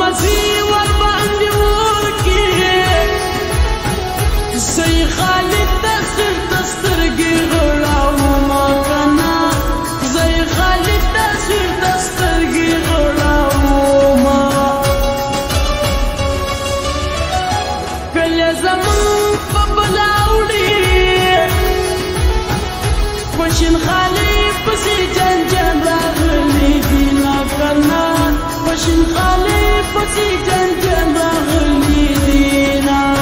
مزي والباندي وركي زي خالد تسر تسترقي غلا وما كنا زي خالد تسر تسترقي غلا وما كل زمان فبلاولي وشن خالي بسي جنجن راغلي دينا كنا وشن خالي بسي جنجن راغلي دينا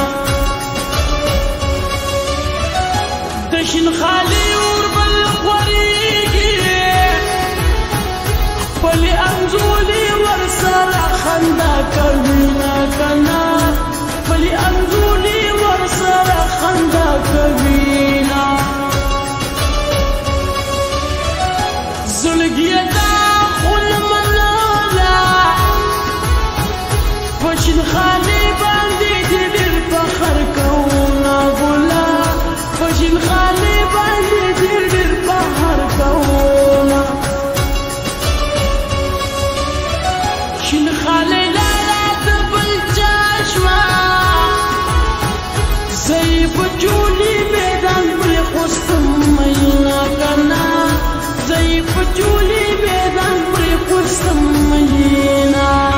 دشن خالي وربل قريقي ولي أنزولي ورسال خندا كبينا كنا ولي أنزولي ورسال خندا كبينا زلقيا داخل ملالا وشن خالي باندي دير فخر كونا بولا وشن خالي باندي دير فخر كونا شن خالي لا تبل جاشوا زي بجولي ميدان بريقوستم مينا كنا زي بجولي ميدان بريقوستم مينا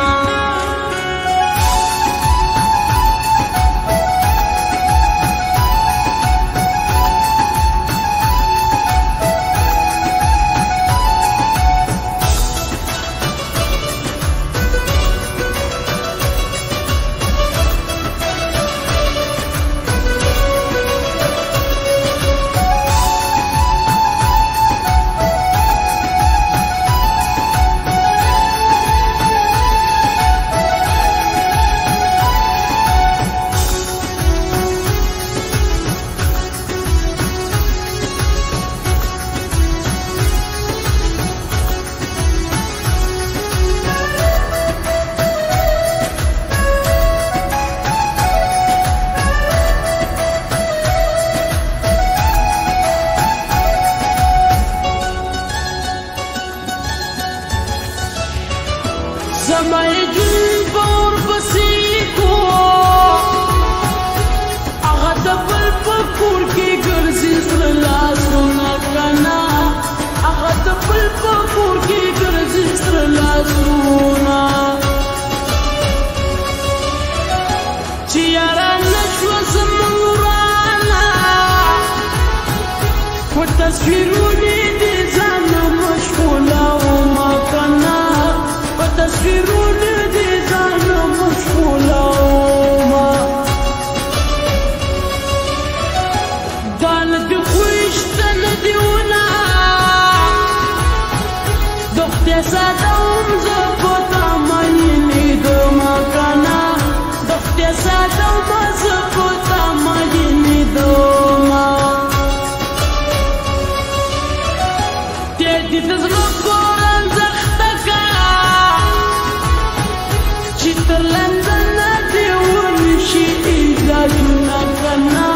زماي جنبور بسيكو أغدب الفكور كي قرزي سرلاسونا كنا أغدب الفكور كي قرزي سرلاسونا تيارا نشوى زمورانا وتصفيروني دي زانا مشغولة وما كنا وتصفيرون دي زانا مشغولة وما دان دي خويش تندي ونا دختي سادوم زبطا مانيني دوما كنا دختي سادوم زبطا مانيني دوما تيدي تزغفورن زختكا Citarlandana diwunishi ilajuna kana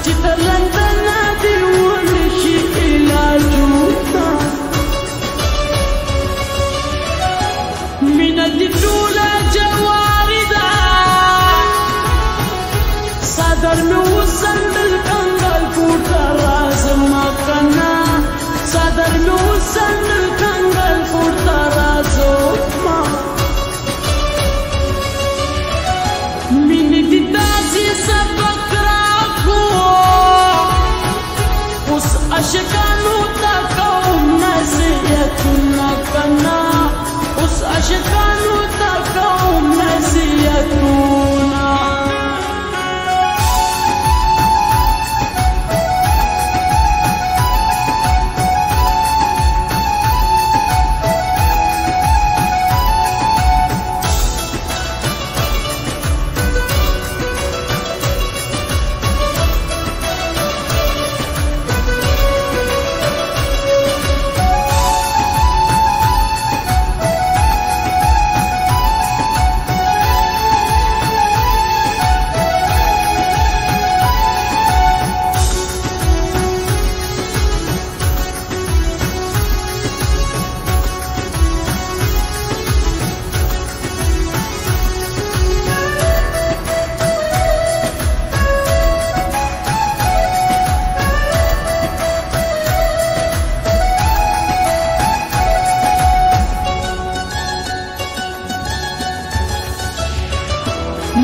Citarlandana diwunishi ilajuna Mina didula jawarida Sadar nusan bilkangal kutara zamakana Sadar nusan bilkangal kutara zamakana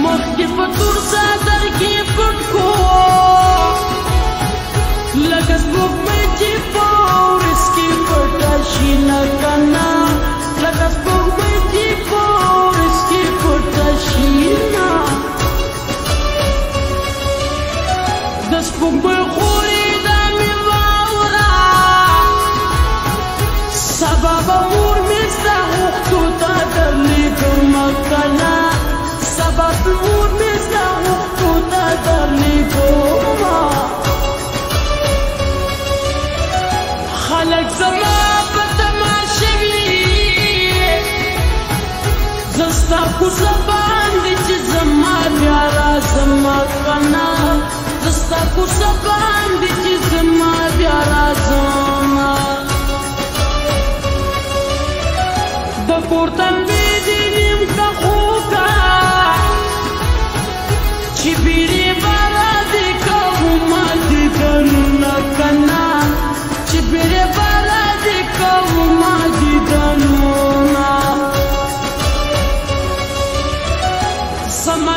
مخکې په تور څادر کې پټ کو لکه سپوږمۍ چې په ورځ کې پټه شي نه کنه لکه سپوږمۍ چې په ورځ کې پټه شي نه د سپوږمۍ خورې دا مې واوره سبا به مور مې ستا غوښتو ته درلېږمه کنه سبا به مور مې ستا غوښتو ته درلېږمه خلک زما په تماشه وي زه ستا کوڅه باندې چې زما بیا راځم کنه زه ستا کوڅه باندې چې زما بیا راځم د کور تنبې دې نیم که خوږه چې بیرې به راځې کومه دیدنونه کنه چې بیرې به راځې کومه دیدنونه زما